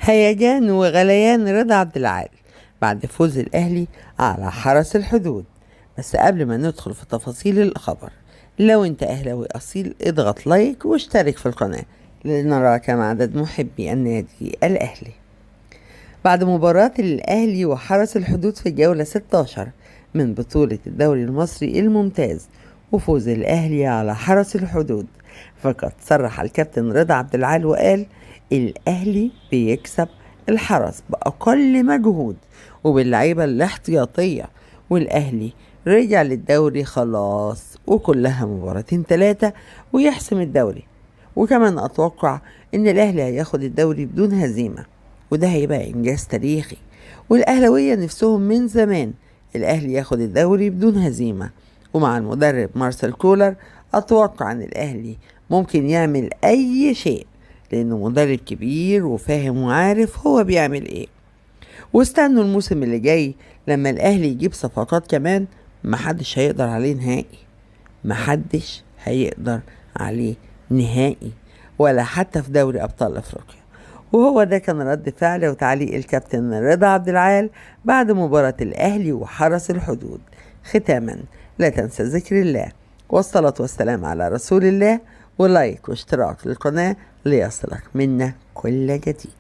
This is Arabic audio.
هيجان وغليان رضا عبد العال بعد فوز الأهلي على حرس الحدود. بس قبل ما ندخل في تفاصيل الخبر، لو انت أهلاوي أصيل اضغط لايك واشترك في القناة لنرى كم عدد محبي النادي الأهلي. بعد مباراة الأهلي وحرس الحدود في جولة 16 من بطولة الدوري المصري الممتاز وفوز الأهلي على حرس الحدود، فقد صرح الكابتن رضا عبد العال وقال: الأهلي بيكسب الحرس بأقل مجهود وباللعيبة الاحتياطية، والأهلي رجع للدوري خلاص وكلها مباراتين 3 ويحسم الدوري. وكمان أتوقع إن الأهلي هياخد الدوري بدون هزيمة، وده هيبقى إنجاز تاريخي، والأهلاوية نفسهم من زمان الأهلي ياخد الدوري بدون هزيمة. ومع المدرب مارسيل كولر أتوقع أن الأهلي ممكن يعمل أي شيء، لأنه مدرب كبير وفاهم وعارف هو بيعمل إيه. واستنوا الموسم اللي جاي لما الأهلي يجيب صفقات كمان محدش هيقدر عليه نهائي، محدش هيقدر عليه نهائي، ولا حتى في دوري أبطال أفريقيا. وهو ده كان رد فعل وتعليق الكابتن رضا عبد العال بعد مباراة الأهلي وحرس الحدود. ختاما، لا تنسى ذكر الله والصلاة والسلام على رسول الله، ولايك واشتراك للقناة ليصلك منا كل جديد.